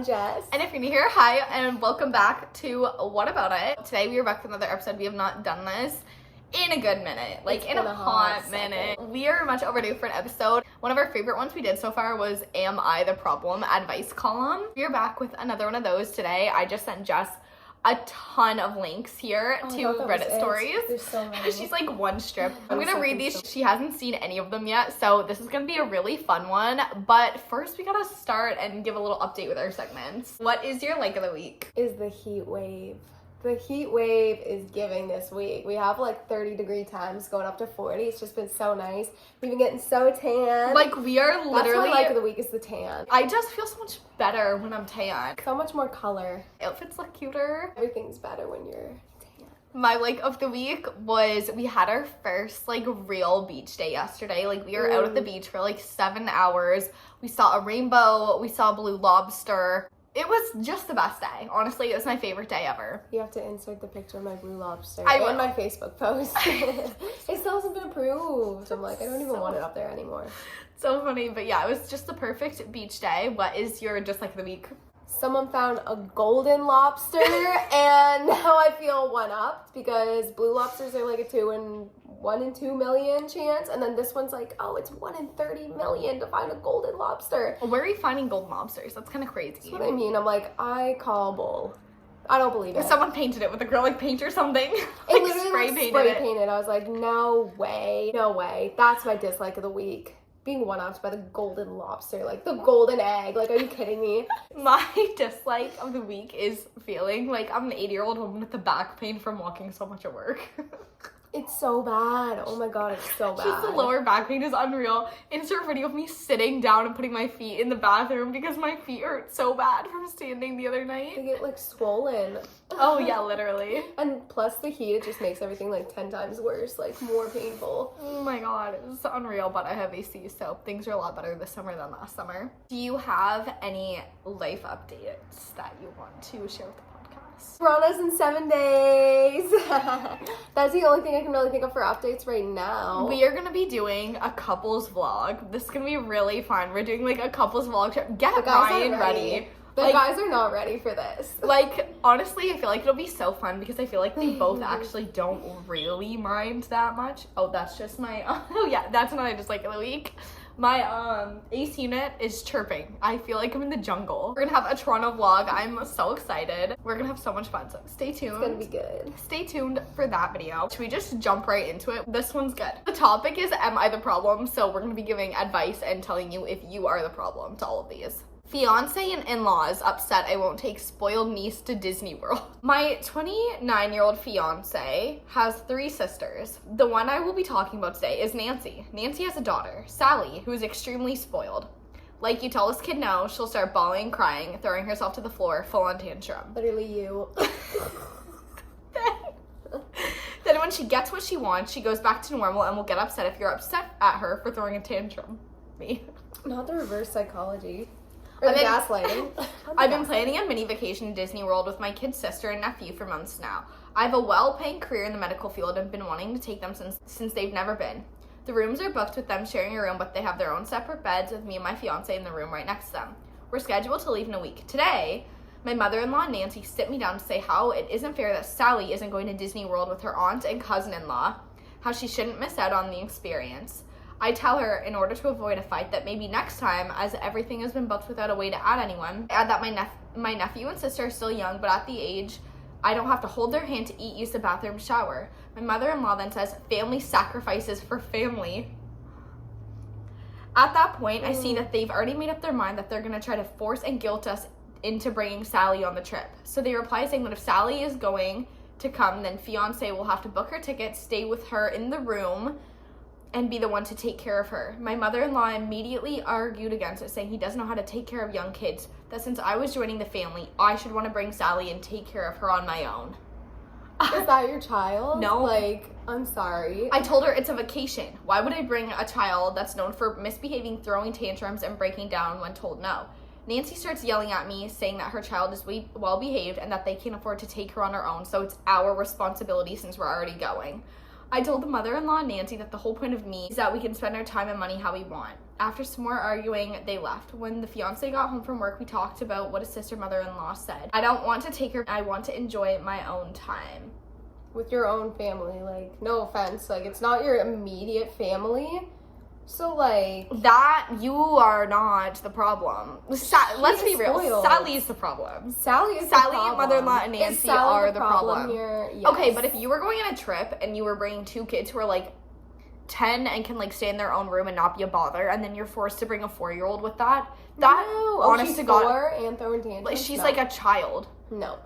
Jess. And if you're new here, hi, and welcome back to What About It. Today we are back with another episode. We have not done this in a good minute, in a hot minute. We are much overdue for an episode. One of our favorite ones we did so far was Am I the Problem? Advice column. We are back with another one of those today. I just sent Jess a ton of links here to Reddit stories. There's so many. She's like one strip. I'm gonna read these. She hasn't seen any of them yet, so this is gonna be a really fun one. But first we gotta start and give a little update with our segments. What is your like of the week? Is the heat wave. The heat wave is giving this week. We have like 30-degree temps going up to 40. It's just been so nice. We've been getting so tan. Like we are literally. That's my like of the week is the tan. I just feel so much better when I'm tan. So much more color. Outfits look cuter. Everything's better when you're tan. My like of the week was we had our first like real beach day yesterday. Like we were out at the beach for like 7 hours. We saw a rainbow. We saw blue lobster. It was just the best day. Honestly, it was my favorite day ever. You have to insert the picture of my blue lobster I will. in my Facebook post. It still hasn't been approved. I'm like, I don't even want it up there anymore. So funny, but yeah, it was just the perfect beach day. What is your just like the week? Someone found a golden lobster and now I feel one-upped because blue lobsters are like a 1 in 2 million chance, and then this one's like, oh, it's 1 in 30 million to find a golden lobster. Where are you finding golden lobsters? That's kind of crazy. That's what I mean. I'm like, I call bull. I don't believe it. Someone painted it with acrylic paint or something. It literally spray painted. I was like, no way. No way. That's my dislike of the week. Being one-upped by the golden lobster, like the golden egg. Like, are you kidding me? My dislike of the week is feeling like I'm an 80-year-old woman with the back pain from walking so much at work. It's so bad. Oh my god, it's so bad. Just the lower back pain is unreal. Insert video of me sitting down and putting my feet in the bathroom because my feet hurt so bad from standing the other night. They get like swollen. Oh yeah, literally. And plus the heat, it just makes everything like 10 times worse, like more painful. Oh my god, it's unreal, but I have AC, so things are a lot better this summer than last summer. Do you have any life updates that you want to share with the podcast? Toronto's in 7 days. That's the only thing I can really think of for updates right now. We are gonna be doing a couples vlog. This is gonna be really fun. We're doing like a couples vlog trip. Get Ryan ready. The guys are not ready for this. Like, honestly, I feel like it'll be so fun because I feel like they both actually don't really mind that much. Oh, that's just my, oh yeah, that's another dislike of the week. My AC unit is chirping. I feel like I'm in the jungle. We're gonna have a Toronto vlog. I'm so excited. We're gonna have so much fun, so stay tuned. It's gonna be good. Stay tuned for that video. Should we just jump right into it? This one's good. The topic is, am I the problem? So we're gonna be giving advice and telling you if you are the problem to all of these. Fiance and in-laws upset I won't take spoiled niece to Disney World. My 29-year-old fiance has 3 sisters. The one I will be talking about today is Nancy. Nancy has a daughter, Sally, who is extremely spoiled. Like you tell this kid no, she'll start bawling, crying, throwing herself to the floor, full on tantrum. Literally you. Then when she gets what she wants, she goes back to normal and will get upset if you're upset at her for throwing a tantrum. Me. Not the reverse psychology. Or the gaslighting. I've been planning a mini vacation to Disney World with my kid's sister and nephew for months now. I have a well-paying career in the medical field and been wanting to take them since they've never been. The rooms are booked with them sharing a room, but they have their own separate beds with me and my fiance in the room right next to them. We're scheduled to leave in a week. Today, my mother-in-law and Nancy sit me down to say how it isn't fair that Sally isn't going to Disney World with her aunt and cousin-in-law, how she shouldn't miss out on the experience. I tell her, in order to avoid a fight, that maybe next time, as everything has been booked without a way to add anyone, I add that my nephew and sister are still young, but at the age I don't have to hold their hand to eat, use the bathroom, shower. My mother-in-law then says, family sacrifices for family. At that point, I see that they've already made up their mind that they're going to try to force and guilt us into bringing Sally on the trip. So they reply saying that if Sally is going to come, then fiance will have to book her ticket, stay with her in the room, and be the one to take care of her. My mother-in-law immediately argued against it, saying he doesn't know how to take care of young kids, that since I was joining the family, I should want to bring Sally and take care of her on my own. Is that your child? No. Like, I'm sorry. I told her it's a vacation. Why would I bring a child that's known for misbehaving, throwing tantrums, and breaking down when told no? Nancy starts yelling at me, saying that her child is well behaved and that they can't afford to take her on her own, so it's our responsibility since we're already going. I told the mother-in-law, Nancy, that the whole point of me is that we can spend our time and money how we want. After some more arguing, they left. When the fiance got home from work, we talked about what his sister mother-in-law said. I don't want to take her. I want to enjoy my own time. With your own family, like, no offense, like, it's not your immediate family. So, like... That, you are not the problem. Let's be real. Spoiled. Sally is the problem. Sally, mother-in-law, and Nancy are the problem. Here? Yes. Okay, but if you were going on a trip and you were bringing 2 kids who are, like, 10 and can, like, stay in their own room and not be a bother, and then you're forced to bring a 4-year-old with that, no. honest to God... 4 and throwing tantrums? Like, she's like a child. No.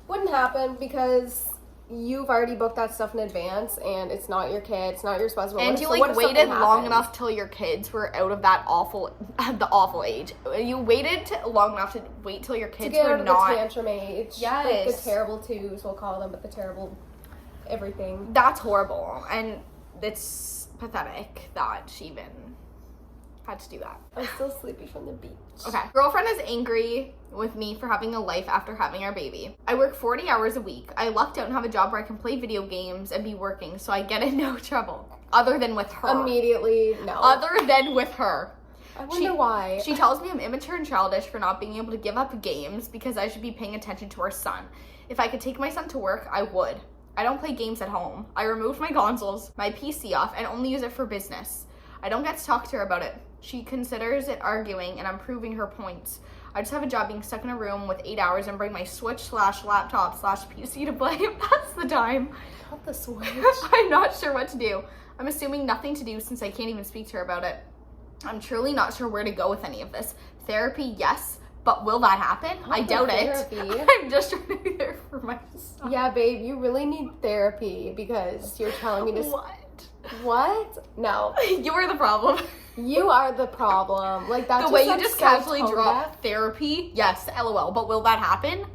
Wouldn't happen because... You've already booked that stuff in advance, and it's not your kid, it's not your responsibility. And you, like, waited long enough till your kids were out of that the awful age. You waited long enough to wait till your kids were not... the tantrum age. Yes. Like, the terrible twos, we'll call them, but the terrible everything. That's horrible, and it's pathetic that she even had to do that. I'm still sleepy from the beach. Okay. Girlfriend is angry with me for having a life after having our baby. I work 40 hours a week. I lucked out and have a job where I can play video games and be working, so I get in no trouble. Other than with her. Immediately, no. Other than with her. I wonder why. She tells me I'm immature and childish for not being able to give up games because I should be paying attention to our son. If I could take my son to work, I would. I don't play games at home. I removed my consoles, my PC off, and only use it for business. I don't get to talk to her about it. She considers it arguing, and I'm proving her points. I just have a job being stuck in a room with 8 hours and bring my Switch/laptop/PC to play if that's the time. Not the Switch. I'm not sure what to do. I'm assuming nothing to do since I can't even speak to her about it. I'm truly not sure where to go with any of this. Therapy, yes, but will that happen? I doubt it. I'm just trying to be there for my son. Yeah, babe, you really need therapy because you're telling me to... What? No. You're the problem. You are the problem. Like, that's the way you just casually drop therapy. Yes, LOL. But will that happen?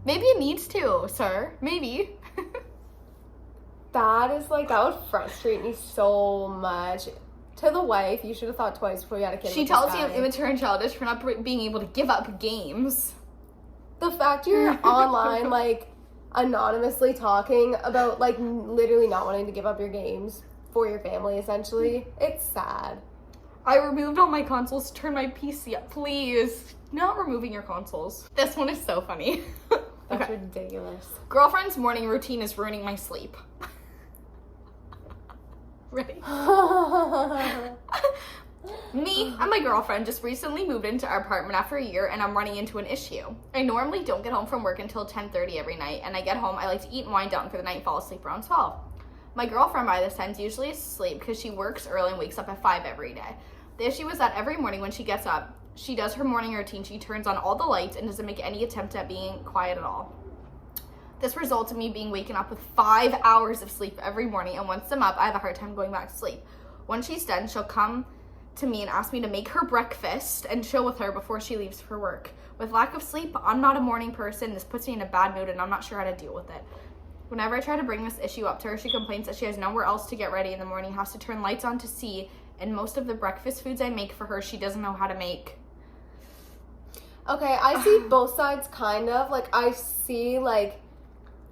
Maybe it needs to, sir. Maybe. That would frustrate me so much. To the wife, you should have thought twice before you had a kid. She tells you I'm immature and childish for not being able to give up games. The fact you're online, like, anonymously talking about, like, literally not wanting to give up your games for your family, essentially, it's sad. I removed all my consoles, turn my PC up, please. Not removing your consoles. This one is so funny. That's ridiculous. Girlfriend's morning routine is ruining my sleep. Ready? Me and my girlfriend just recently moved into our apartment after a year, and I'm running into an issue. I normally don't get home from work until 10:30 every night, and I get home, I like to eat and wind down for the night and fall asleep around 12. My girlfriend by this time is usually asleep because she works early and wakes up at 5 every day. The issue is that every morning when she gets up, she does her morning routine, she turns on all the lights and doesn't make any attempt at being quiet at all. This results in me being waken up with 5 hours of sleep every morning, and once I'm up, I have a hard time going back to sleep. When she's done, she'll come to me and ask me to make her breakfast and chill with her before she leaves for work. With lack of sleep, I'm not a morning person. This puts me in a bad mood, and I'm not sure how to deal with it. Whenever I try to bring this issue up to her, she complains that she has nowhere else to get ready in the morning, has to turn lights on to see, and most of the breakfast foods I make for her, she doesn't know how to make. Okay, I see both sides, kind of. Like, I see, like,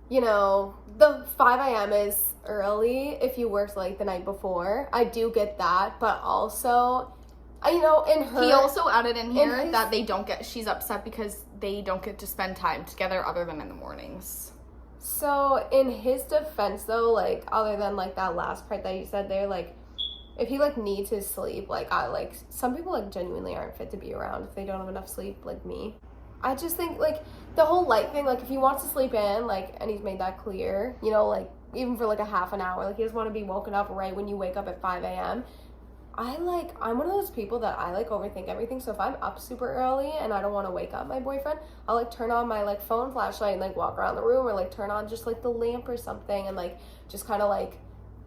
you know, the 5 a.m. is early if you worked, like, the night before. I do get that, but also, you know, in her... He also added in here that she's upset because they don't get to spend time together other than in the mornings. So, in his defense, though, like, other than, like, that last part that you said there, like, if he, like, needs his sleep, like, some people, like, genuinely aren't fit to be around if they don't have enough sleep, like me. I just think, like, the whole light thing, like, if he wants to sleep in, like, and he's made that clear, you know, like, even for, like, a half an hour, like, he doesn't want to be woken up right when you wake up at 5 a.m., I'm one of those people that I, like, overthink everything, so if I'm up super early and I don't want to wake up my boyfriend, I'll, like, turn on my, like, phone flashlight and, like, walk around the room, or, like, turn on just, like, the lamp or something, and, like, just kind of, like,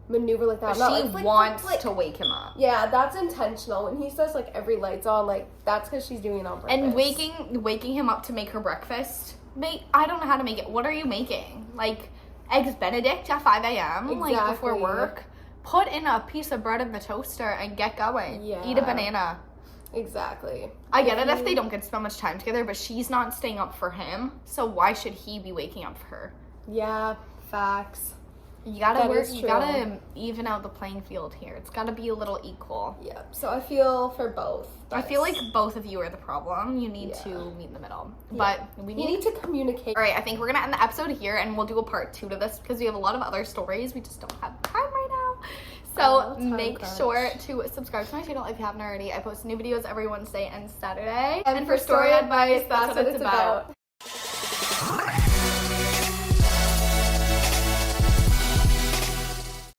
maneuver like that. She wants to wake him up. Yeah, that's intentional. When he says, like, every light's on, like, that's because she's doing it on purpose. And waking him up to make her breakfast, I don't know how to make it. What are you making? Like, Eggs Benedict at 5 a.m.? Exactly. Like, before work? Put in a piece of bread in the toaster and get going. Yeah. Eat a banana. Exactly. I get it if they don't get to spend much time together, but she's not staying up for him, so why should he be waking up for her? Yeah, facts. You gotta That work. is You true. gotta even out the playing field here. It's gotta be a little equal. Yeah. So I feel for both. I feel like both of you are the problem. You need Yeah. to meet in the middle. Yeah. But we You need to communicate. All right, I think we're gonna end the episode here, and we'll do a part 2 to this because we have a lot of other stories. We just don't have time right now. So time make crunch. sure to subscribe to my channel if you haven't already. I post new videos every Wednesday and Saturday. And for story advice, that's what it's about.